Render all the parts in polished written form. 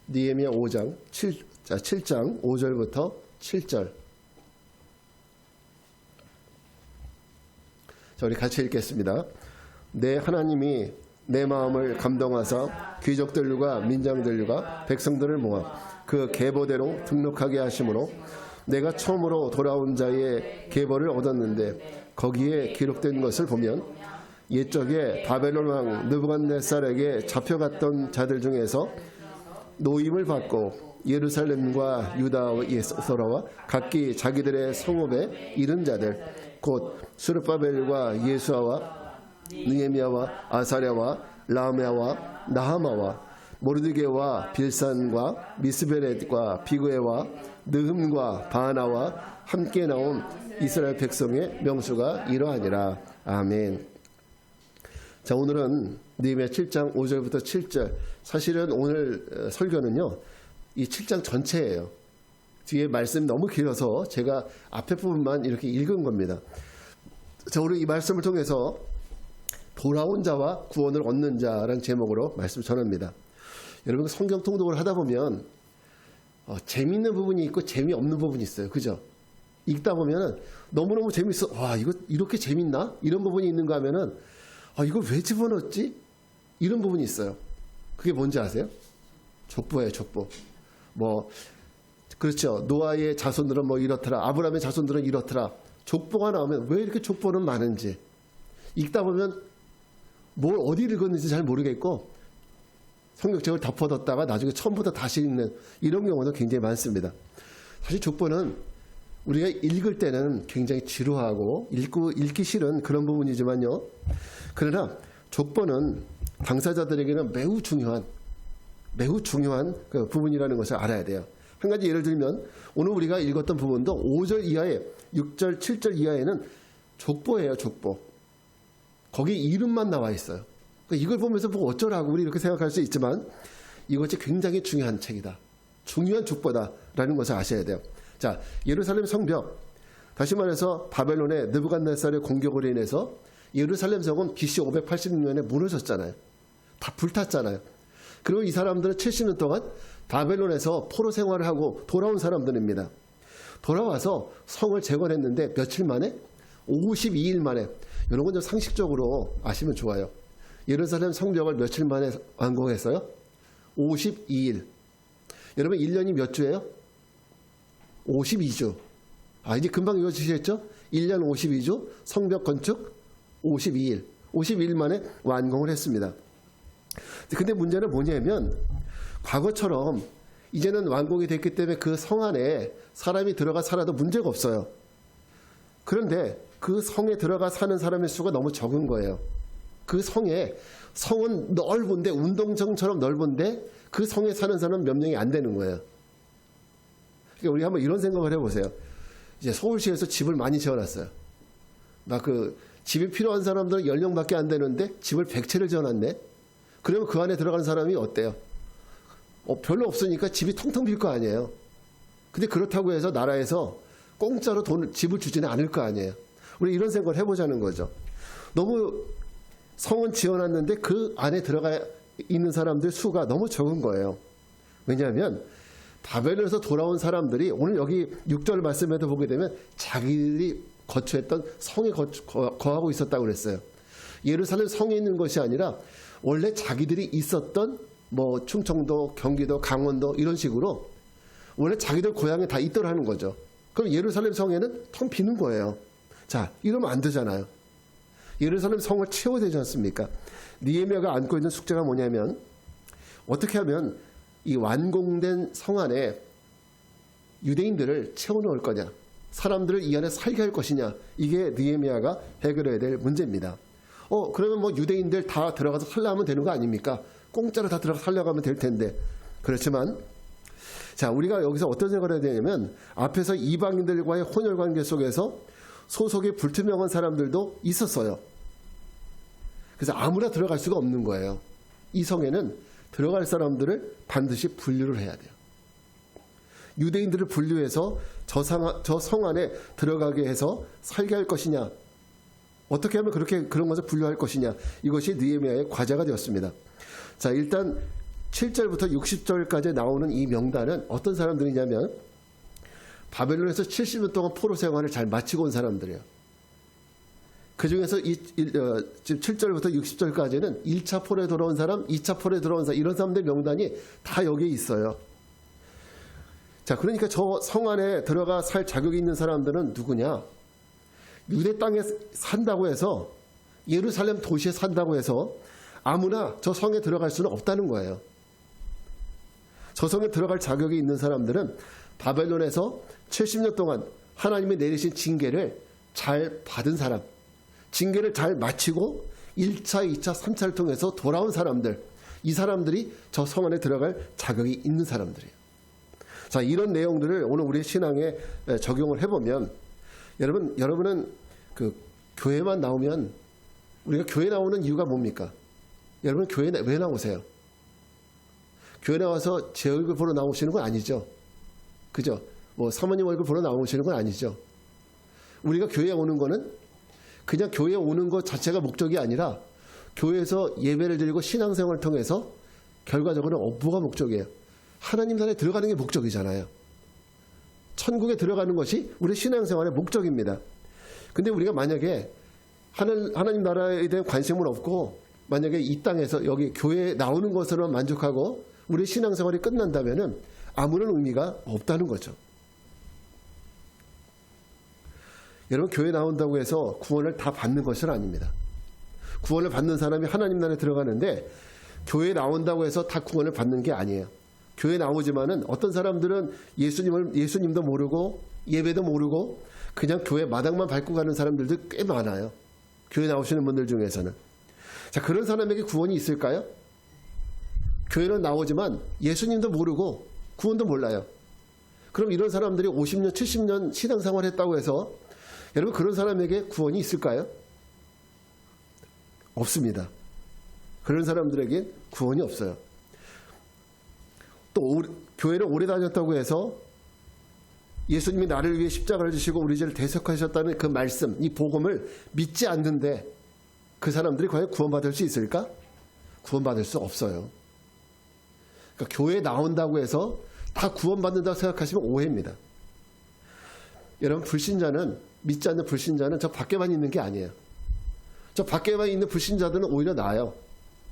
느헤미야 7장 5절부터 7절. 자, 우리 같이 읽겠습니다. 내 하나님이 내 마음을 감동하사 귀족들과 민장들과 백성들을 모아 그 계보대로 등록하게 하심으로 내가 처음으로 돌아온 자의 계보를 얻었는데 거기에 기록된 것을 보면 옛적에 바벨론 왕 느부갓네살에게 잡혀갔던 자들 중에서 노임을 받고 예루살렘과 유다에서와 각기 자기들의 성읍에 이른 자들 곧 스룹바벨과 예수아와 느헤미야와 아사랴와 라메아와 나하마와 모르드게와 빌산과 미스베렛과 비그에와 느흠과 바나와 함께 나온 이스라엘 백성의 명수가 이러하니라. 아멘. 자, 오늘은 느헤미야 7장 5절부터 7절. 사실은 오늘 설교는요, 이 7장 전체예요. 뒤에 말씀이 너무 길어서 제가 앞에 부분만 이렇게 읽은 겁니다. 자, 우리 이 말씀을 통해서 돌아온 자와 구원을 얻는 자라는 제목으로 말씀을 전합니다. 여러분, 성경 통독을 하다 보면 재미있는 부분이 있고 재미없는 부분이 있어요. 그죠? 읽다 보면 너무너무 재밌어. 와, 이거 이렇게 재밌나? 이런 부분이 있는가 하면은 이걸 왜 집어넣었지? 이런 부분이 있어요. 그게 뭔지 아세요? 족보예요, 족보. 그렇죠. 노아의 자손들은 이렇더라. 아브라함의 자손들은 이렇더라. 족보가 나오면 왜 이렇게 족보는 많은지 읽다 보면 뭘 어디 읽었는지 잘 모르겠고 성경책을 덮어뒀다가 나중에 처음부터 다시 읽는 이런 경우도 굉장히 많습니다. 사실 족보는 우리가 읽을 때는 굉장히 지루하고 읽기 싫은 그런 부분이지만요. 그러나 족보는 당사자들에게는 매우 중요한 그 부분이라는 것을 알아야 돼요. 한 가지 예를 들면 오늘 우리가 읽었던 부분도 5절 이하에 6절, 7절 이하에는 족보예요. 족보. 거기 이름만 나와 있어요. 그러니까 이걸 보면서 어쩌라고 우리 이렇게 생각할 수 있지만 이것이 굉장히 중요한 책이다. 중요한 족보다라는 것을 아셔야 돼요. 자, 예루살렘 성벽. 다시 말해서 바벨론의 느부갓네살의 공격으로 인해서 예루살렘 성은 BC 586년에 무너졌잖아요. 다 불탔잖아요. 그리고 이 사람들은 70년 동안 바벨론에서 포로 생활을 하고 돌아온 사람들입니다. 돌아와서 성을 재건했는데 며칠 만에? 52일 만에. 이런 건 좀 상식적으로 아시면 좋아요. 예루살렘 성벽을 며칠 만에 완공했어요? 52일. 여러분 1년이 몇 주예요? 52주. 이제 금방 이어지시겠죠? 1년 52주, 성벽 건축 52일. 52일 만에 완공을 했습니다. 근데 문제는 뭐냐면 과거처럼 이제는 완공이 됐기 때문에 그 성 안에 사람이 들어가 살아도 문제가 없어요. 그런데 그 성에 들어가 사는 사람의 수가 너무 적은 거예요. 그 성은 넓은데 운동장처럼 넓은데 그 성에 사는 사람은 몇 명이 안 되는 거예요. 그러니까 우리 한번 이런 생각을 해보세요. 이제 서울시에서 집을 많이 지어놨어요. 집이 필요한 사람들은 10명밖에 안 되는데 집을 100채를 지어놨네. 그러면 그 안에 들어가는 사람이 어때요? 별로 없으니까 집이 텅텅 빌 거 아니에요. 근데 그렇다고 해서 나라에서 공짜로 집을 주지는 않을 거 아니에요. 우리 이런 생각을 해보자는 거죠. 너무 성은 지어놨는데 그 안에 들어가 있는 사람들 수가 너무 적은 거예요. 왜냐하면 바벨론에서 돌아온 사람들이 오늘 여기 6절 말씀에도 보게 되면 자기들이 거처했던 성에 거하고 있었다고 그랬어요. 예루살렘 성에 있는 것이 아니라 원래 자기들이 있었던 충청도, 경기도, 강원도 이런 식으로 원래 자기들 고향에 다 있더라는 거죠. 그럼 예루살렘 성에는 텅 비는 거예요. 자, 이러면 안 되잖아요. 예루살렘 성을 채워야 되지 않습니까? 느헤미야가 안고 있는 숙제가 뭐냐면 어떻게 하면 이 완공된 성 안에 유대인들을 채워넣을 거냐, 사람들을 이 안에 살게 할 것이냐, 이게 느헤미야가 해결해야 될 문제입니다. 그러면 유대인들 다 들어가서 살려면 되는 거 아닙니까? 공짜로 다 들어가서 살려고 하면 될 텐데. 그렇지만 자, 우리가 여기서 어떤 생각을 해야 되냐면 앞에서 이방인들과의 혼혈 관계 속에서 소속이 불투명한 사람들도 있었어요. 그래서 아무나 들어갈 수가 없는 거예요. 이 성에는 들어갈 사람들을 반드시 분류를 해야 돼요. 유대인들을 분류해서 저 성 안에 들어가게 해서 살게 할 것이냐, 어떻게 하면 그런 것을 분류할 것이냐, 이것이 느헤미야의 과제가 되었습니다. 자, 일단 7절부터 60절까지 나오는 이 명단은 어떤 사람들이냐면 바벨론에서 70년 동안 포로 생활을 잘 마치고 온 사람들이에요. 그 중에서 지금 7절부터 60절까지는 1차 포로에 돌아온 사람, 2차 포로에 돌아온 사람, 이런 사람들 명단이 다 여기에 있어요. 자, 그러니까 저 성 안에 들어가 살 자격이 있는 사람들은 누구냐? 유대 땅에 산다고 해서, 예루살렘 도시에 산다고 해서 아무나 저 성에 들어갈 수는 없다는 거예요. 저 성에 들어갈 자격이 있는 사람들은 바벨론에서 70년 동안 하나님이 내리신 징계를 잘 받은 사람, 징계를 잘 마치고 1차, 2차, 3차를 통해서 돌아온 사람들, 이 사람들이 저 성 안에 들어갈 자격이 있는 사람들이에요. 자, 이런 내용들을 오늘 우리 신앙에 적용을 해보면, 여러분은 그 교회만 나오면, 우리가 교회 나오는 이유가 뭡니까? 여러분 교회 왜 나오세요? 교회 나와서 제 얼굴 보러 나오시는 건 아니죠. 그죠? 뭐 사모님 얼굴 보러 나오시는 건 아니죠. 우리가 교회에 오는 거는 그냥 교회에 오는 것 자체가 목적이 아니라 교회에서 예배를 드리고 신앙생활을 통해서 결과적으로 뭐가 목적이에요? 하나님 나라에 들어가는 게 목적이잖아요. 천국에 들어가는 것이 우리 신앙생활의 목적입니다. 근데 우리가 만약에 하나님 나라에 대한 관심은 없고 만약에 이 땅에서 여기 교회에 나오는 것으로만 만족하고 우리 신앙생활이 끝난다면은 아무런 의미가 없다는 거죠. 여러분 교회 나온다고 해서 구원을 다 받는 것은 아닙니다. 구원을 받는 사람이 하나님 나라에 들어가는데 교회 나온다고 해서 다 구원을 받는 게 아니에요. 교회 나오지만은 어떤 사람들은 예수님도 모르고 예배도 모르고 그냥 교회 마당만 밟고 가는 사람들도 꽤 많아요. 교회 나오시는 분들 중에서는. 자, 그런 사람에게 구원이 있을까요? 교회는 나오지만 예수님도 모르고 구원도 몰라요. 그럼 이런 사람들이 50년, 70년 신앙생활 했다고 해서 여러분 그런 사람에게 구원이 있을까요? 없습니다. 그런 사람들에게 구원이 없어요. 또 교회를 오래 다녔다고 해서 예수님이 나를 위해 십자가를 지시고 우리 죄를 대속하셨다는 그 말씀, 이 복음을 믿지 않는데 그 사람들이 과연 구원받을 수 있을까? 구원받을 수 없어요. 그러니까 교회에 나온다고 해서 다 구원받는다고 생각하시면 오해입니다. 여러분 불신자는, 믿지 않는 불신자는 저 밖에만 있는 게 아니에요. 저 밖에만 있는 불신자들은 오히려 나아요.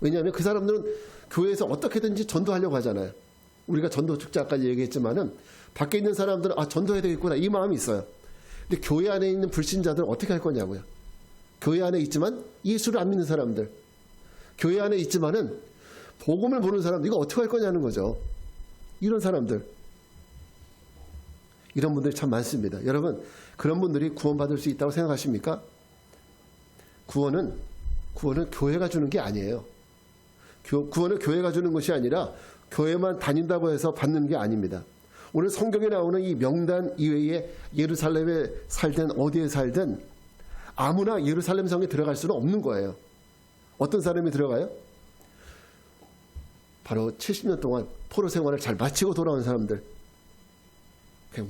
왜냐하면 그 사람들은 교회에서 어떻게든지 전도하려고 하잖아요. 우리가 전도 축제 아까 얘기했지만은 밖에 있는 사람들은 전도해야 되겠구나 이 마음이 있어요. 근데 교회 안에 있는 불신자들은 어떻게 할 거냐고요. 교회 안에 있지만 예수를 안 믿는 사람들, 교회 안에 있지만은 복음을 모르는 사람들, 이거 어떻게 할 거냐는 거죠. 이런 사람들, 이런 분들이 참 많습니다. 여러분 그런 분들이 구원받을 수 있다고 생각하십니까? 구원은 교회가 주는 게 아니에요. 구원은 교회가 주는 것이 아니라 교회만 다닌다고 해서 받는 게 아닙니다. 오늘 성경에 나오는 이 명단 이외에 예루살렘에 살든 어디에 살든 아무나 예루살렘 성에 들어갈 수는 없는 거예요. 어떤 사람이 들어가요? 바로 70년 동안 포로 생활을 잘 마치고 돌아온 사람들.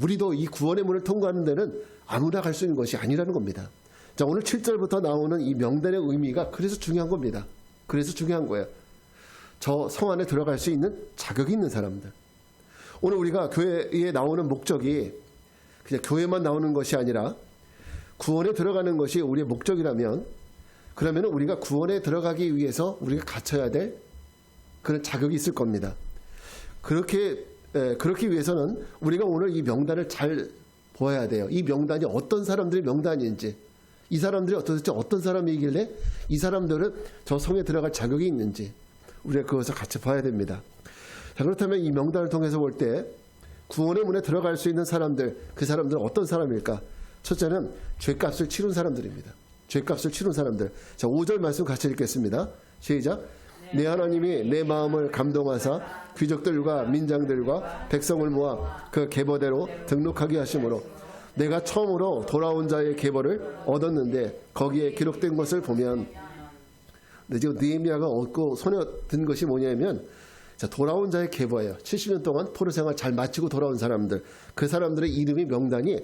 우리도 이 구원의 문을 통과하는 데는 아무나 갈 수 있는 것이 아니라는 겁니다. 자, 오늘 7절부터 나오는 이 명단의 의미가 그래서 중요한 겁니다. 그래서 중요한 거예요. 저 성 안에 들어갈 수 있는 자격이 있는 사람들. 오늘 우리가 교회에 나오는 목적이 그냥 교회만 나오는 것이 아니라 구원에 들어가는 것이 우리의 목적이라면 그러면 우리가 구원에 들어가기 위해서 우리가 갖춰야 될 그런 자격이 있을 겁니다. 그렇기 위해서는 우리가 오늘 이 명단을 잘 보아야 돼요. 이 명단이 어떤 사람들의 명단인지, 이 사람들이 어떤 사람이길래 이 사람들은 저 성에 들어갈 자격이 있는지 우리가 그것을 같이 봐야 됩니다. 자, 그렇다면 이 명단을 통해서 볼 때 구원의 문에 들어갈 수 있는 사람들, 그 사람들은 어떤 사람일까? 첫째는 죄값을 치른 사람들입니다. 죄값을 치른 사람들. 자, 5절 말씀 같이 읽겠습니다. 시작. 내 하나님이 내 마음을 감동하사 귀족들과 민장들과 백성을 모아 그 계보대로 등록하게 하심으로 내가 처음으로 돌아온 자의 계보를 얻었는데 거기에 기록된 것을 보면, 근데 지금 느헤미야가 얻고 손에 든 것이 뭐냐면, 자, 돌아온 자의 계보예요. 70년 동안 포로 생활 잘 마치고 돌아온 사람들, 그 사람들의 이름이 명단이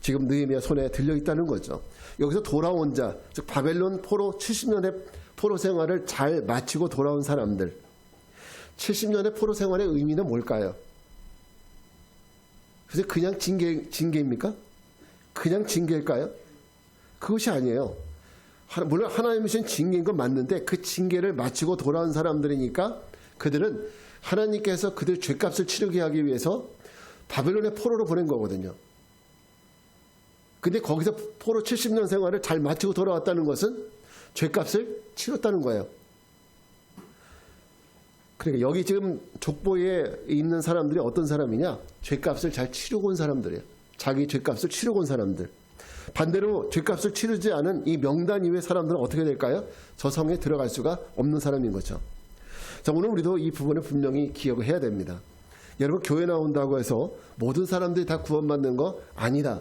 지금 느헤미야 손에 들려 있다는 거죠. 여기서 돌아온 자, 즉 바벨론 포로 70년의 포로 생활을 잘 마치고 돌아온 사람들. 70년의 포로 생활의 의미는 뭘까요? 그래서 그냥 징계입니까? 그냥 징계일까요? 그것이 아니에요. 물론 하나님이 주신 징계인 건 맞는데 그 징계를 마치고 돌아온 사람들이니까 그들은 하나님께서 그들 죄값을 치르게 하기 위해서 바벨론의 포로로 보낸 거거든요. 근데 거기서 포로 70년 생활을 잘 마치고 돌아왔다는 것은 죄값을 치렀다는 거예요. 그러니까 여기 지금 족보에 있는 사람들이 어떤 사람이냐? 죄값을 잘 치르고 온 사람들이에요. 자기 죄값을 치르고 온 사람들. 반대로 죄값을 치르지 않은 이 명단 이외의 사람들은 어떻게 될까요? 저 성에 들어갈 수가 없는 사람인 거죠. 자, 오늘 우리도 이 부분을 분명히 기억을 해야 됩니다. 여러분, 교회 나온다고 해서 모든 사람들이 다 구원받는 거 아니다.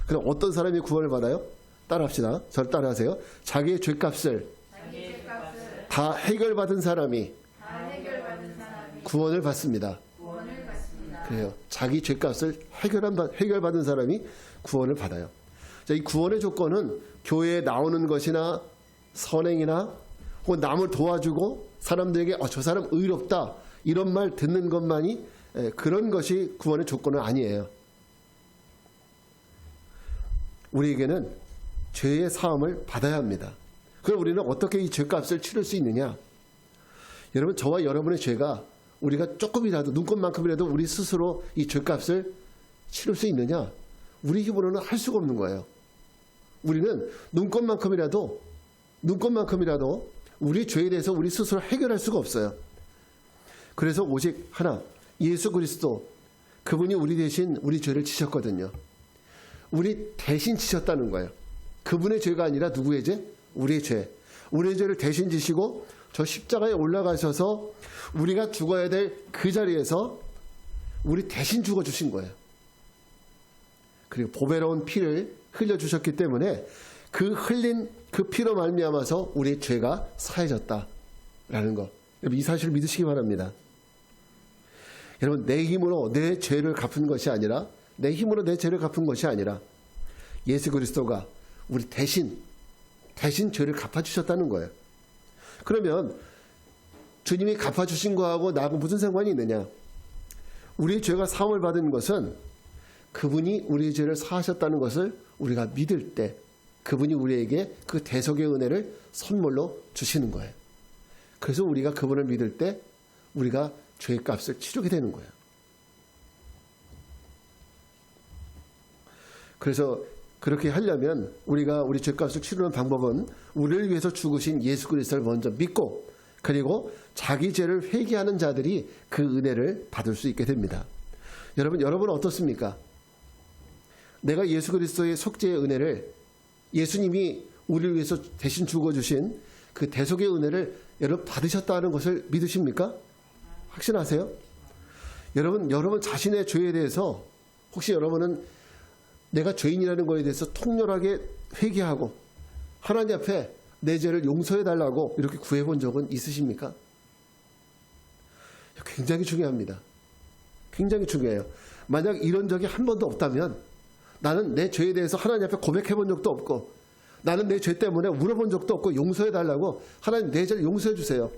그럼 어떤 사람이 구원을 받아요? 따라합시다. 저를 따라하세요. 자기의 죄값을 다 해결받은 사람이 구원을 받습니다. 그래요. 자기 죄값을 해결받은 사람이 구원을 받아요. 자, 이 구원의 조건은 교회에 나오는 것이나 선행이나 혹은 남을 도와주고 사람들에게 저 사람 의롭다 이런 말 듣는 것만이 그런 것이 구원의 조건은 아니에요. 우리에게는 죄의 사함을 받아야 합니다. 그럼 우리는 어떻게 이 죄값을 치를 수 있느냐? 여러분, 저와 여러분의 죄가 우리가 조금이라도 눈꽃만큼이라도 우리 스스로 이 죄값을 치를 수 있느냐? 우리 힘으로는 할 수가 없는 거예요. 우리는 눈꽃만큼이라도 우리 죄에 대해서 우리 스스로 해결할 수가 없어요. 그래서 오직 하나, 예수 그리스도, 그분이 우리 대신 우리 죄를 지셨거든요. 우리 대신 지셨다는 거예요. 그분의 죄가 아니라 누구의 죄? 우리의 죄. 우리의 죄를 대신 지시고 저 십자가에 올라가셔서 우리가 죽어야 될 그 자리에서 우리 대신 죽어주신 거예요. 그리고 보배로운 피를 흘려주셨기 때문에 그 흘린 그 피로 말미암아서 우리의 죄가 사해졌다라는 것. 이 사실을 믿으시기 바랍니다. 여러분, 내 힘으로 내 죄를 갚은 것이 아니라 내 힘으로 내 죄를 갚은 것이 아니라 예수 그리스도가 우리 대신 죄를 갚아주셨다는 거예요. 그러면 주님이 갚아주신 거하고 나하고 무슨 상관이 있느냐? 우리의 죄가 사함을 받은 것은 그분이 우리의 죄를 사하셨다는 것을 우리가 믿을 때 그분이 우리에게 그 대속의 은혜를 선물로 주시는 거예요. 그래서 우리가 그분을 믿을 때 우리가 죄의 값을 치르게 되는 거예요. 그래서 그렇게 하려면 우리가 우리 죄값을 치르는 방법은 우리를 위해서 죽으신 예수 그리스도를 먼저 믿고 그리고 자기 죄를 회개하는 자들이 그 은혜를 받을 수 있게 됩니다. 여러분 어떻습니까? 내가 예수 그리스도의 속죄의 은혜를 예수님이 우리를 위해서 대신 죽어주신 그 대속의 은혜를 여러분 받으셨다는 것을 믿으십니까? 확신하세요? 여러분 자신의 죄에 대해서 혹시 여러분은 내가 죄인이라는 것에 대해서 통렬하게 회개하고 하나님 앞에 내 죄를 용서해달라고 이렇게 구해본 적은 있으십니까? 굉장히 중요합니다. 굉장히 중요해요. 만약 이런 적이 한 번도 없다면 나는 내 죄에 대해서 하나님 앞에 고백해본 적도 없고 나는 내 죄 때문에 울어본 적도 없고 용서해달라고 하나님 내 죄를 용서해주세요.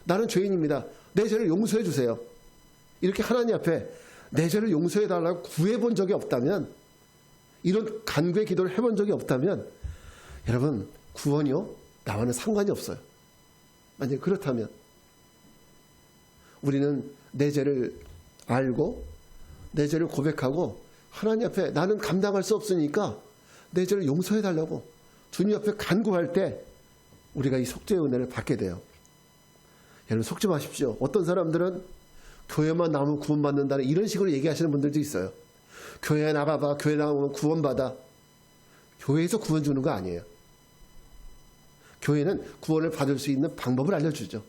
나는 죄인입니다. 내 죄를 용서해주세요. 이렇게 하나님 앞에 내 죄를 용서해달라고 구해본 적이 없다면 이런 간구의 기도를 해본 적이 없다면 여러분 구원이요? 나와는 상관이 없어요. 만약 그렇다면 우리는 내 죄를 알고 내 죄를 고백하고 하나님 앞에 나는 감당할 수 없으니까 내 죄를 용서해달라고 주님 앞에 간구할 때 우리가 이 속죄의 은혜를 받게 돼요. 여러분 속지 마십시오. 어떤 사람들은 교회만 나오면 구원받는다는 이런 식으로 얘기하시는 분들도 있어요. 교회에 나가봐. 교회 나오면 구원받아. 교회에서 구원 주는 거 아니에요. 교회는 구원을 받을 수 있는 방법을 알려주죠.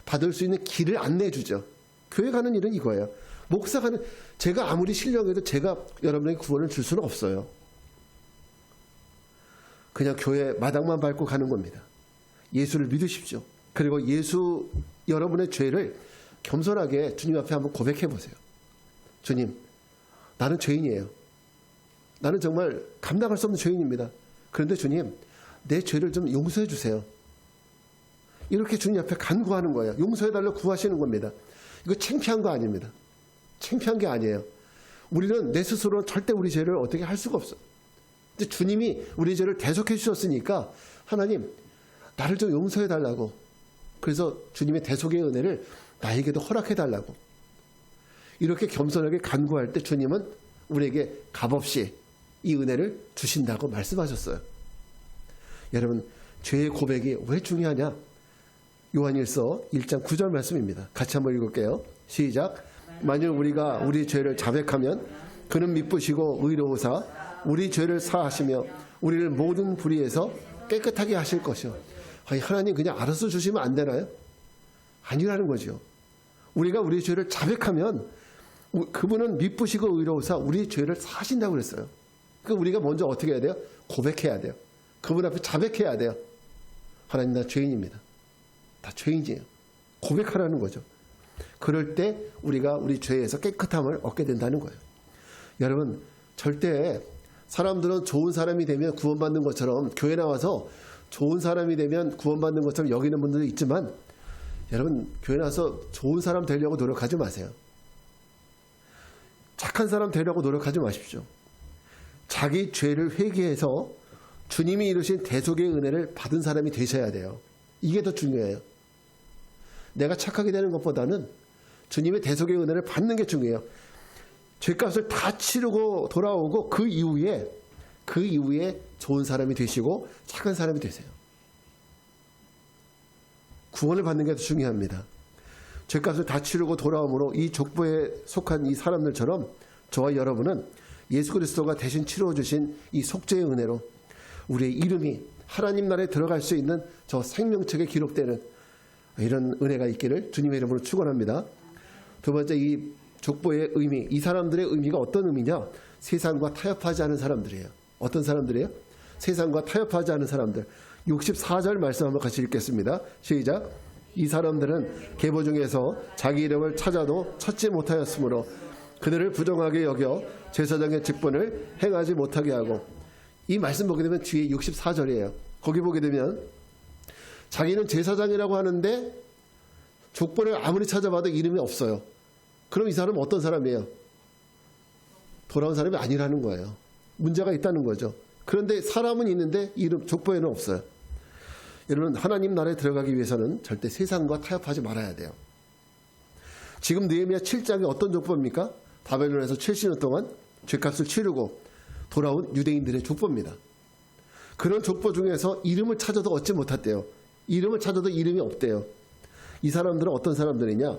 받을 수 있는 길을 안내해주죠. 교회 가는 일은 이거예요. 목사가는 제가 아무리 신령해도 제가 여러분에게 구원을 줄 수는 없어요. 그냥 교회 마당만 밟고 가는 겁니다. 예수를 믿으십시오. 그리고 예수 여러분의 죄를 겸손하게 주님 앞에 한번 고백해 보세요. 주님, 나는 죄인이에요. 나는 정말 감당할 수 없는 죄인입니다. 그런데 주님, 내 죄를 좀 용서해 주세요. 이렇게 주님 앞에 간구하는 거예요. 용서해달라고 구하시는 겁니다. 이거 창피한 거 아닙니다. 창피한 게 아니에요. 우리는 내 스스로 절대 우리 죄를 어떻게 할 수가 없어. 근데 주님이 우리 죄를 대속해 주셨으니까 하나님 나를 좀 용서해 달라고. 그래서 주님의 대속의 은혜를 나에게도 허락해 달라고. 이렇게 겸손하게 간구할 때 주님은 우리에게 값없이 이 은혜를 주신다고 말씀하셨어요. 여러분, 죄의 고백이 왜 중요하냐? 요한일서 1장 9절 말씀입니다. 같이 한번 읽을게요. 시작. 만일 우리가 우리 죄를 자백하면 그는 미쁘시고 의로우사 우리 죄를 사하시며 우리를 모든 불의에서 깨끗하게 하실 것이요. 아니, 하나님 그냥 알아서 주시면 안 되나요? 아니라는 거죠. 우리가 우리 죄를 자백하면 그분은 미쁘시고 의로우사 우리 죄를 사하신다고 그랬어요. 그러니까 우리가 먼저 어떻게 해야 돼요? 고백해야 돼요. 그분 앞에 자백해야 돼요. 하나님 나 죄인입니다. 다 죄인이에요. 고백하라는 거죠. 그럴 때 우리가 우리 죄에서 깨끗함을 얻게 된다는 거예요. 여러분, 절대 사람들은 좋은 사람이 되면 구원받는 것처럼, 교회 나와서 좋은 사람이 되면 구원받는 것처럼 여기는 분들도 있지만, 여러분 교회 나와서 좋은 사람 되려고 노력하지 마세요. 착한 사람 되려고 노력하지 마십시오. 자기 죄를 회개해서 주님이 이루신 대속의 은혜를 받은 사람이 되셔야 돼요. 이게 더 중요해요. 내가 착하게 되는 것보다는 주님의 대속의 은혜를 받는 게 중요해요. 죄값을 다 치르고 돌아오고 그 이후에 좋은 사람이 되시고 착한 사람이 되세요. 구원을 받는 게 더 중요합니다. 죄값을 다 치르고 돌아옴으로 이 족보에 속한 이 사람들처럼 저와 여러분은 예수 그리스도가 대신 치러주신 이 속죄의 은혜로 우리의 이름이 하나님 나라에 들어갈 수 있는 저 생명책에 기록되는 이런 은혜가 있기를 주님의 이름으로 축원합니다. 두 번째, 이 족보의 의미, 이 사람들의 의미가 어떤 의미냐? 세상과 타협하지 않은 사람들이에요. 어떤 사람들이에요? 세상과 타협하지 않은 사람들. 64절 말씀 한번 같이 읽겠습니다. 시작. 이 사람들은 계보 중에서 자기 이름을 찾아도 찾지 못하였으므로 그들을 부정하게 여겨 제사장의 직분을 행하지 못하게 하고. 이 말씀 보게 되면 뒤에 64절이에요. 거기 보게 되면 자기는 제사장이라고 하는데 족보를 아무리 찾아봐도 이름이 없어요. 그럼 이 사람은 어떤 사람이에요? 돌아온 사람이 아니라는 거예요. 문제가 있다는 거죠. 그런데 사람은 있는데 이름 족보에는 없어요. 여러분, 하나님 나라에 들어가기 위해서는 절대 세상과 타협하지 말아야 돼요. 지금 느헤미야 7장이 어떤 족보입니까? 바벨론에서 70년 동안 죄값을 치르고 돌아온 유대인들의 족보입니다. 그런 족보 중에서 이름을 찾아도 얻지 못했대요. 이름을 찾아도 이름이 없대요. 이 사람들은 어떤 사람들이냐?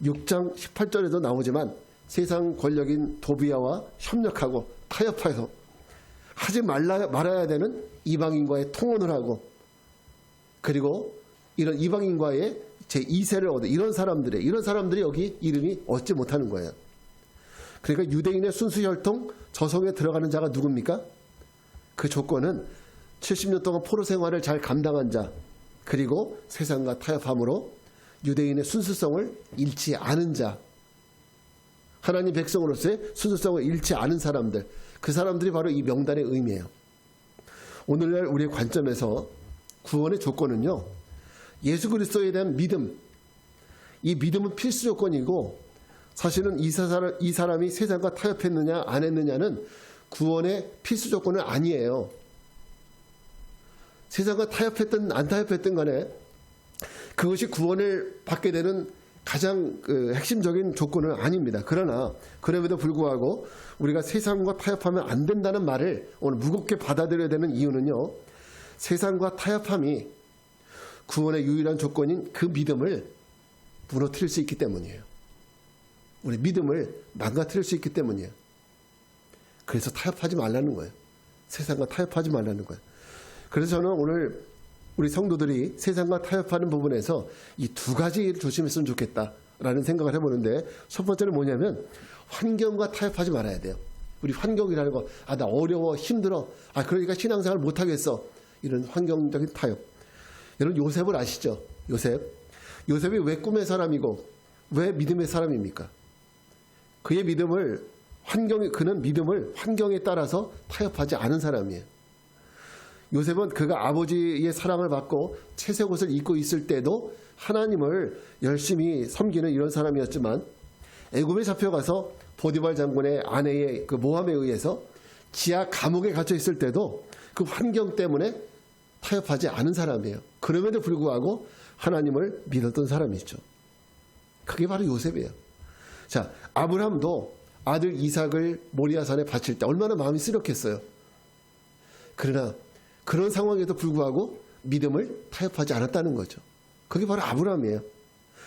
6장 18절에도 나오지만 세상 권력인 도비아와 협력하고 타협해서 하지 말아야 되는 이방인과의 통혼을 하고, 그리고 이런 이방인과의 제2세를 얻은 이런 사람들이 여기 이름이 얻지 못하는 거예요. 그러니까 유대인의 순수 혈통 저성에 들어가는 자가 누굽니까? 그 조건은 70년 동안 포로 생활을 잘 감당한 자, 그리고 세상과 타협함으로 유대인의 순수성을 잃지 않은 자, 하나님 백성으로서의 순수성을 잃지 않은 사람들, 그 사람들이 바로 이 명단의 의미예요. 오늘날 우리의 관점에서 구원의 조건은요, 예수 그리스도에 대한 믿음, 이 믿음은 필수 조건이고, 사실은 이 사람이 세상과 타협했느냐 안 했느냐는 구원의 필수 조건은 아니에요. 세상과 타협했든 안 타협했든 간에 그것이 구원을 받게 되는 가장 핵심적인 조건은 아닙니다. 그러나 그럼에도 불구하고 우리가 세상과 타협하면 안 된다는 말을 오늘 무겁게 받아들여야 되는 이유는요, 세상과 타협함이 구원의 유일한 조건인 그 믿음을 무너뜨릴 수 있기 때문이에요. 우리 믿음을 망가뜨릴 수 있기 때문이에요. 그래서 타협하지 말라는 거예요. 세상과 타협하지 말라는 거예요. 그래서 저는 오늘 우리 성도들이 세상과 타협하는 부분에서 이 두 가지를 조심했으면 좋겠다라는 생각을 해보는데, 첫 번째는 뭐냐면 환경과 타협하지 말아야 돼요. 우리 환경이라는 거, 나 어려워, 힘들어, 그러니까 신앙생활 못하겠어, 이런 환경적인 타협. 여러분 요셉을 아시죠? 요셉이 왜 꿈의 사람이고 왜 믿음의 사람입니까? 그는 믿음을 환경에 따라서 타협하지 않은 사람이에요. 요셉은 그가 아버지의 사랑을 받고 채색 옷을 입고 있을 때도 하나님을 열심히 섬기는 이런 사람이었지만 애굽에 잡혀가서 보디발 장군의 아내의 그 모함에 의해서 지하 감옥에 갇혀 있을 때도 그 환경 때문에 타협하지 않은 사람이에요. 그럼에도 불구하고 하나님을 믿었던 사람이죠. 그게 바로 요셉이에요. 자, 아브라함도 아들 이삭을 모리아산에 바칠 때 얼마나 마음이 쓰렸겠어요. 그러나 그런 상황에도 불구하고 믿음을 타협하지 않았다는 거죠. 그게 바로 아브라함이에요.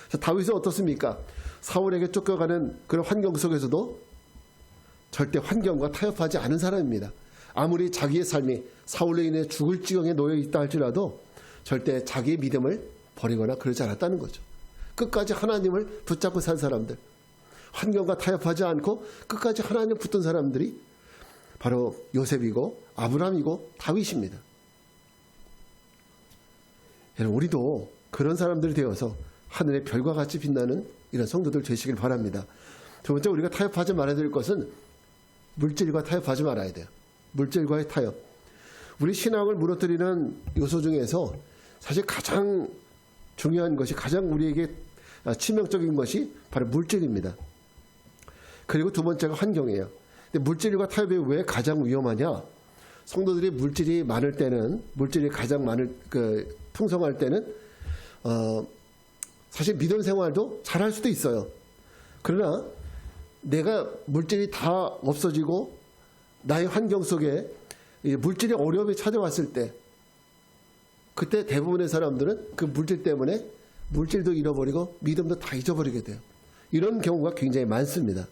자, 다윗은 어떻습니까? 사울에게 쫓겨가는 그런 환경 속에서도 절대 환경과 타협하지 않은 사람입니다. 아무리 자기의 삶이 사울로 인해 죽을 지경에 놓여 있다 할지라도 절대 자기의 믿음을 버리거나 그러지 않았다는 거죠. 끝까지 하나님을 붙잡고 산 사람들, 환경과 타협하지 않고 끝까지 하나님 붙든 사람들이 바로 요셉이고 아브라함이고 다윗입니다. 여러분, 우리도 그런 사람들이 되어서 하늘의 별과 같이 빛나는 이런 성도들 되시길 바랍니다. 두 번째, 우리가 타협하지 말아야 될 것은 물질과 타협하지 말아야 돼요. 물질과의 타협. 우리 신앙을 무너뜨리는 요소 중에서 사실 가장 중요한 것이, 가장 우리에게 치명적인 것이 바로 물질입니다. 그리고 두 번째가 환경이에요. 근데 물질과 타협이 왜 가장 위험하냐? 성도들이 물질이 많을 때는, 물질이 가장 풍성할 때는 사실 믿음 생활도 잘할 수도 있어요. 그러나 내가 물질이 다 없어지고 나의 환경 속에 물질의 어려움이 찾아왔을 때, 그때 대부분의 사람들은 그 물질 때문에 물질도 잃어버리고 믿음도 다 잊어버리게 돼요. 이런 경우가 굉장히 많습니다.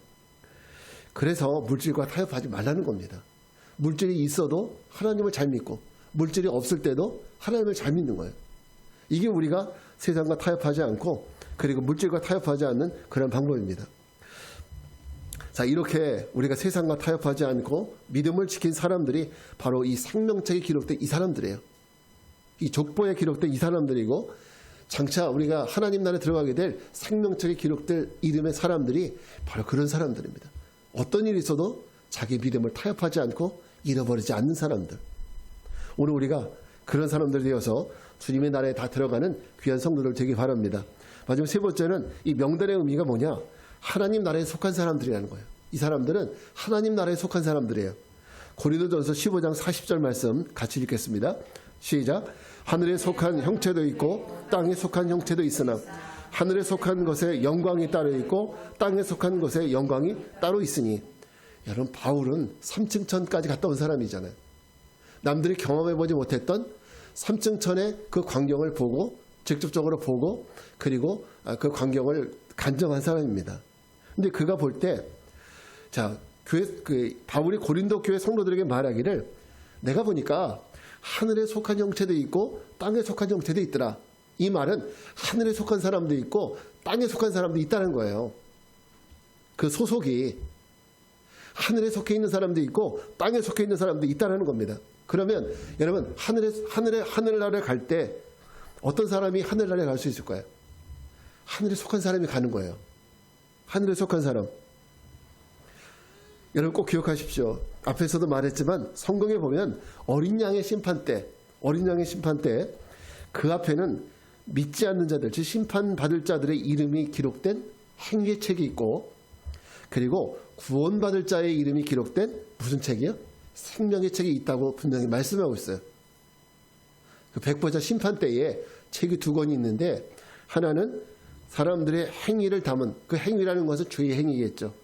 그래서 물질과 타협하지 말라는 겁니다. 물질이 있어도 하나님을 잘 믿고 물질이 없을 때도 하나님을 잘 믿는 거예요. 이게 우리가 세상과 타협하지 않고 그리고 물질과 타협하지 않는 그런 방법입니다. 자, 이렇게 우리가 세상과 타협하지 않고 믿음을 지킨 사람들이 바로 이 생명책에 기록된 이 사람들이에요. 이 족보에 기록된 이 사람들이고, 장차 우리가 하나님 나라에 들어가게 될 생명책에 기록될 이름의 사람들이 바로 그런 사람들입니다. 어떤 일이 있어도 자기 믿음을 타협하지 않고 잃어버리지 않는 사람들. 오늘 우리가 그런 사람들 되어서 주님의 나라에 다 들어가는 귀한 성도들 되기 바랍니다. 마지막 세 번째는 이 명단의 의미가 뭐냐? 하나님 나라에 속한 사람들이라는 거예요. 이 사람들은 하나님 나라에 속한 사람들이에요. 고린도전서 15장 40절 말씀 같이 읽겠습니다. 시작. 하늘에 속한 형체도 있고 땅에 속한 형체도 있으나 하늘에 속한 것에 영광이 따로 있고 땅에 속한 것에 영광이 따로 있으니. 여러분, 바울은 3층 천까지 갔다 온 사람이잖아요. 남들이 경험해보지 못했던 3층 천의 그 광경을 보고, 직접적으로 보고, 그리고 그 광경을 간증한 사람입니다. 근데 그가 볼 때, 자, 바울이 고린도 교회 성도들에게 말하기를, 내가 보니까 하늘에 속한 형체도 있고 땅에 속한 형체도 있더라. 이 말은 하늘에 속한 사람도 있고 땅에 속한 사람도 있다는 거예요. 그 소속이 하늘에 속해 있는 사람도 있고 땅에 속해 있는 사람도 있다는 겁니다. 그러면 여러분, 하늘나라에 갈 때 어떤 사람이 하늘나라에 갈 수 있을 거예요? 하늘에 속한 사람이 가는 거예요. 하늘에 속한 사람. 여러분 꼭 기억하십시오. 앞에서도 말했지만 성경에 보면 어린 양의 심판 때 그 앞에는 믿지 않는 자들, 즉 심판받을 자들의 이름이 기록된 행위의 책이 있고, 그리고 구원받을 자의 이름이 기록된 무슨 책이요? 생명의 책이 있다고 분명히 말씀하고 있어요. 그 백보자 심판 때에 책이 두 권이 있는데, 하나는 사람들의 행위를 담은, 그 행위라는 것은 주의 행위겠죠.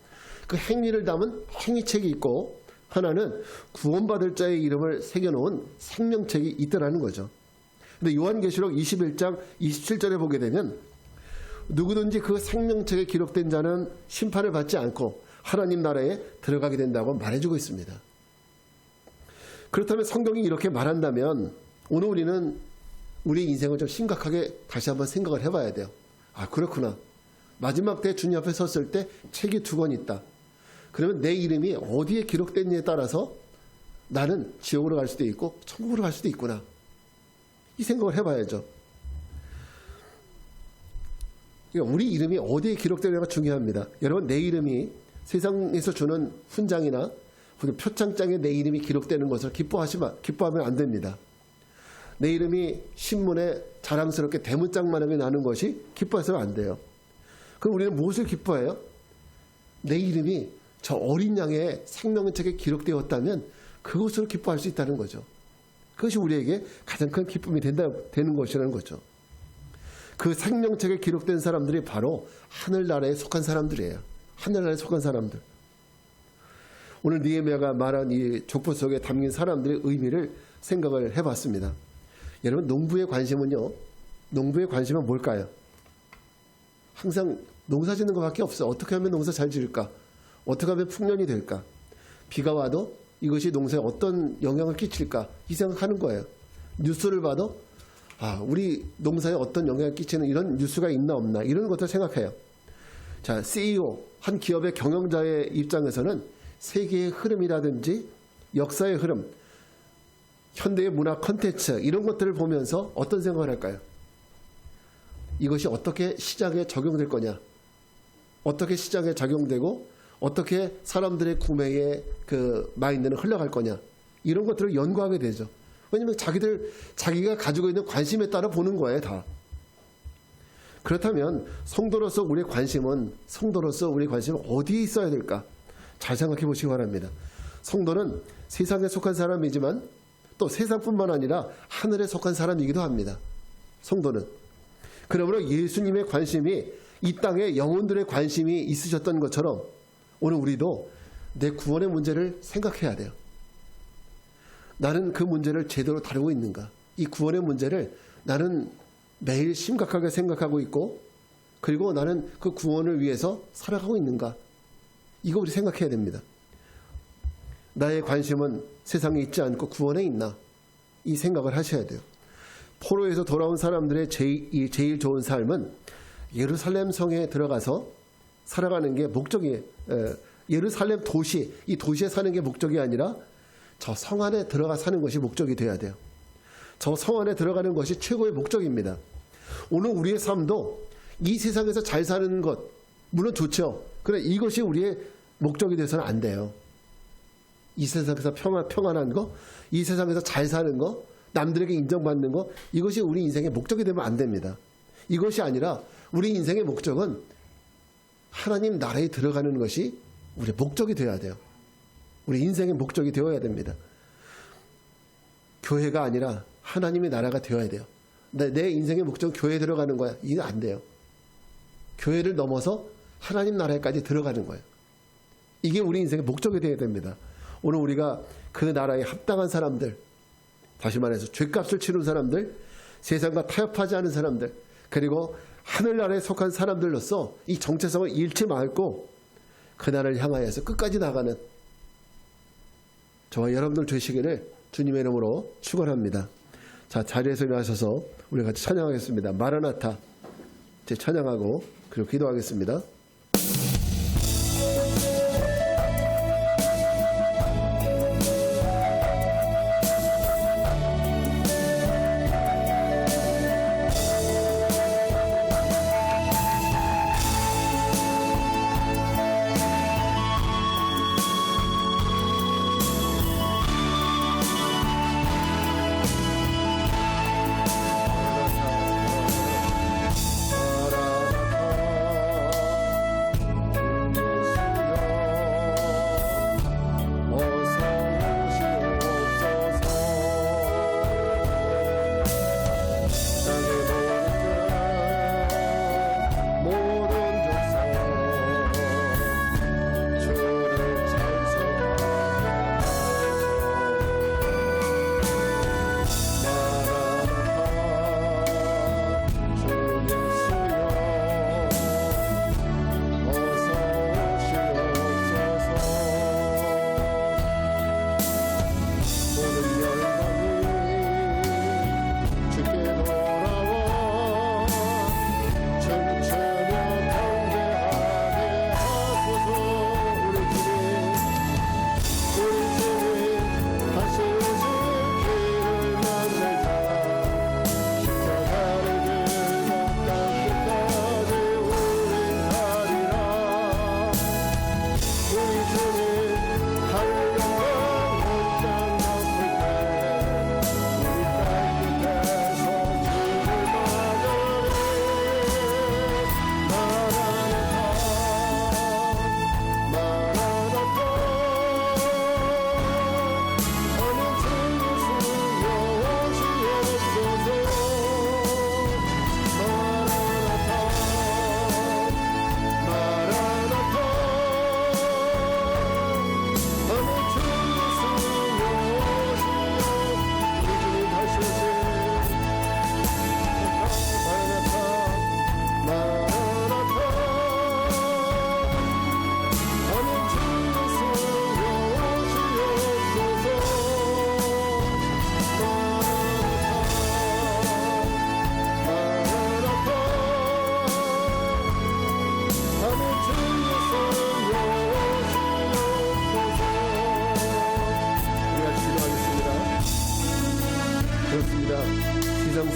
그 행위를 담은 행위책이 있고, 하나는 구원받을 자의 이름을 새겨놓은 생명책이 있더라는 거죠. 근데 요한계시록 21장 27절에 보게 되면, 누구든지 그 생명책에 기록된 자는 심판을 받지 않고 하나님 나라에 들어가게 된다고 말해주고 있습니다. 그렇다면 성경이 이렇게 말한다면 오늘 우리는 우리 인생을 좀 심각하게 다시 한번 생각을 해봐야 돼요. 아, 그렇구나. 마지막 때 주님 앞에 섰을 때 책이 두 권 있다. 그러면 내 이름이 어디에 기록됐느냐에 따라서 나는 지옥으로 갈 수도 있고 천국으로 갈 수도 있구나. 이 생각을 해봐야죠. 그러니까 우리 이름이 어디에 기록되느냐가 중요합니다. 여러분, 내 이름이 세상에서 주는 훈장이나 표창장에 내 이름이 기록되는 것을 기뻐하면 안 됩니다. 내 이름이 신문에 자랑스럽게 대문짝만하게 나는 것이 기뻐해서는 안 돼요. 그럼 우리는 무엇을 기뻐해요? 내 이름이 저 어린 양의 생명책에 기록되었다면 그것으로 기뻐할 수 있다는 거죠. 그것이 우리에게 가장 큰 기쁨이 되는 것이라는 거죠. 그 생명책에 기록된 사람들이 바로 하늘나라에 속한 사람들이에요. 하늘나라에 속한 사람들. 오늘 느헤미야가 말한 이 족보 속에 담긴 사람들의 의미를 생각을 해봤습니다. 여러분, 농부의 관심은요, 농부의 관심은 뭘까요? 항상 농사 짓는 것밖에 없어. 어떻게 하면 농사 잘 지을까? 어떻게 하면 풍년이 될까? 비가 와도 이것이 농사에 어떤 영향을 끼칠까? 이 생각하는 거예요. 뉴스를 봐도 우리 농사에 어떤 영향을 끼치는 이런 뉴스가 있나 없나 이런 것들 생각해요. 자, CEO, 한 기업의 경영자의 입장에서는 세계의 흐름이라든지 역사의 흐름, 현대의 문화 콘텐츠 이런 것들을 보면서 어떤 생각을 할까요? 이것이 어떻게 시장에 적용될 거냐? 어떻게 시장에 적용되고 어떻게 사람들의 구매의 그 마인드는 흘러갈 거냐? 이런 것들을 연구하게 되죠. 왜냐하면 자기가 가지고 있는 관심에 따라 보는 거예요, 다. 그렇다면 성도로서 우리의 관심은 어디에 있어야 될까? 잘 생각해 보시기 바랍니다. 성도는 세상에 속한 사람이지만 또 세상뿐만 아니라 하늘에 속한 사람이기도 합니다. 성도는. 그러므로 예수님의 관심이 이 땅에 영혼들의 관심이 있으셨던 것처럼 오늘 우리도 내 구원의 문제를 생각해야 돼요. 나는 그 문제를 제대로 다루고 있는가? 이 구원의 문제를 나는 매일 심각하게 생각하고 있고 그리고 나는 그 구원을 위해서 살아가고 있는가? 이거 우리 생각해야 됩니다. 나의 관심은 세상에 있지 않고 구원에 있나? 이 생각을 하셔야 돼요. 포로에서 돌아온 사람들의 제일 좋은 삶은 예루살렘 성에 들어가서 살아가는 게 목적이에요. 예루살렘 도시, 이 도시에 사는 게 목적이 아니라 저 성 안에 들어가 사는 것이 목적이 돼야 돼요. 저 성 안에 들어가는 것이 최고의 목적입니다. 오늘 우리의 삶도 이 세상에서 잘 사는 것, 물론 좋죠. 그러나 이것이 우리의 목적이 돼서는 안 돼요. 이 세상에서 평안한 거, 이 세상에서 잘 사는 거, 남들에게 인정받는 거, 이것이 우리 인생의 목적이 되면 안 됩니다. 이것이 아니라 우리 인생의 목적은 하나님 나라에 들어가는 것이 우리의 목적이 되어야 돼요. 우리 인생의 목적이 되어야 됩니다. 교회가 아니라 하나님의 나라가 되어야 돼요. 내 인생의 목적은 교회에 들어가는 거야. 이거 안 돼요. 교회를 넘어서 하나님 나라에까지 들어가는 거예요. 이게 우리 인생의 목적이 되어야 됩니다. 오늘 우리가 그 나라에 합당한 사람들, 다시 말해서 죗값을 치른 사람들, 세상과 타협하지 않은 사람들, 그리고 하늘나라에 속한 사람들로서 이 정체성을 잃지 말고 그 나라를 향하여서 끝까지 나가는 저와 여러분들 되시기를 주님의 이름으로 축원합니다. 자, 자리에서 일어나셔서 우리 같이 찬양하겠습니다. 마라나타 이제 찬양하고 그리고 기도하겠습니다.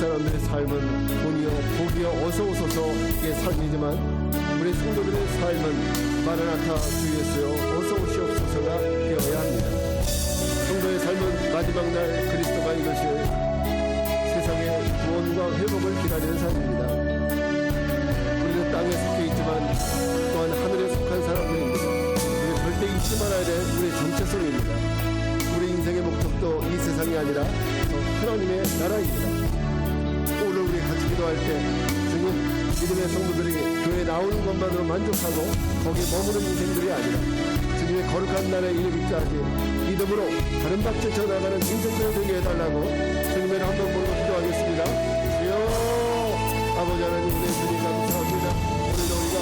사람들의 삶은 돈이요 복이요 어서 오소서의 삶이지만 우리 성도들의 삶은 마라나타 주 예수여 어서 오시옵소서가 되어야 합니다. 성도의 삶은 마지막 날 그리스도가 이루실 세상의 구원과 회복을 기다리는 삶입니다. 우리는 땅에 속해 있지만 또한 하늘에 속한 사람들입니다. 우리 절대 잊지 말아야 될 우리의 정체성입니다. 우리 인생의 목적도 이 세상이 아니라 하나님의 나라입니다. 오늘 우리 같이 기도할 때 주님 믿음의 성도들이 교회에 나오는 것만으로 만족하고 거기에 머무는 인생들이 아니라 주님의 거룩한 날에 이르기까지 믿음으로 다른 밖에 전나가는 인생들을 되게 해달라고 주님을 한번 보고 기도하겠습니다. 주여 아버지 하나님 우리 주님 감사합니다. 오늘도 우리가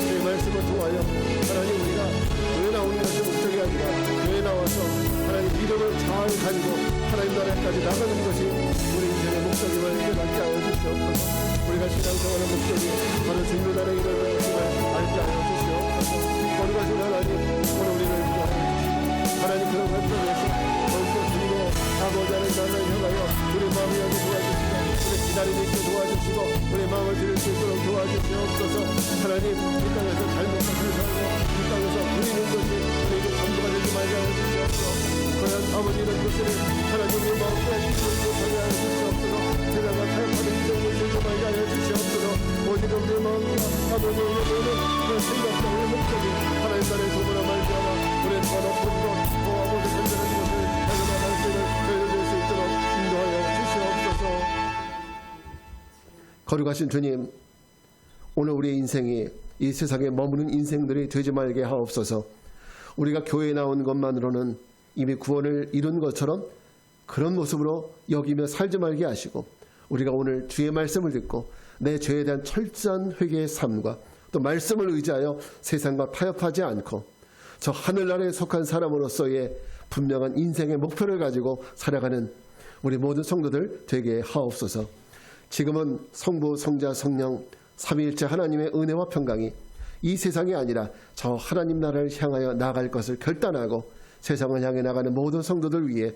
주의 말씀을 통하여 하나님 우리가 교회 나오는 것이 목적이 아니라 교회 나와서 하나님 믿음을 잘 가지고 하나님 나라까지 나가는 것이 우리 인생의 목적임을 깨닫게 하여 주시옵소서. 우리가 신앙생활의 목적이 바로 주님의 나라에 이르는 것임을 알게 하여 주시옵소서. 거룩하신 하나님 오늘 우리를 구하옵소서. 하나님 그런 관점에서 더욱더 주님의 아버지 하나님 나라를 향하여 우리 마음을 열고 도와주시고 우리 기다림이 있게 도와주시고 우리 마음을 들을 수 있도록 도와주시옵소서. 하나님 이 땅에서 잘못한 것을 살고 이 땅에서 누리는 것이 우리에게 전부가 되지 말게 하여 주시옵소서. 그런 아버지 이런 것들을 하나님 우리 마음 빼주시고 못하게 하여 주시옵소서. 세상과 타협하는 이정을 들지 말게 하여 주시옵소서. 오직 우리 마음과 아버지 우리 모든 그런 생각과 우리 목적이 하나님 나라의 소문을 말게 하라. 우리는 더 높은 것 더 아버지 선전하는 것을 하나님의 말씀을 저희를 낼수 있도록 인도하여 주시옵소서. 거룩하신 주님 오늘 우리의 인생이 이 세상에 머무는 인생들이 되지 말게 하옵소서. 우리가 교회에 나온 것만으로는 이미 구원을 이룬 것처럼 그런 모습으로 여기며 살지 말게 하시고 우리가 오늘 주의 말씀을 듣고 내 죄에 대한 철저한 회개의 삶과 또 말씀을 의지하여 세상과 타협하지 않고 저 하늘나라에 속한 사람으로서의 분명한 인생의 목표를 가지고 살아가는 우리 모든 성도들 되게 하옵소서. 지금은 성부, 성자, 성령 삼위일체 하나님의 은혜와 평강이 이 세상이 아니라 저 하나님 나라를 향하여 나갈 것을 결단하고 세상을 향해 나가는 모든 성도들 위해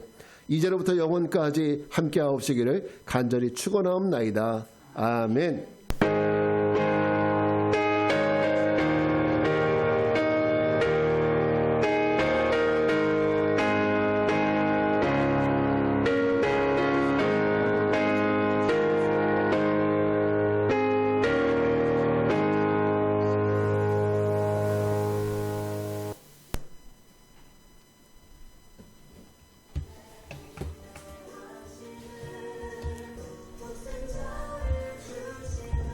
이제로부터 영원까지 함께하옵시기를 간절히 축원하옵나이다. 아멘.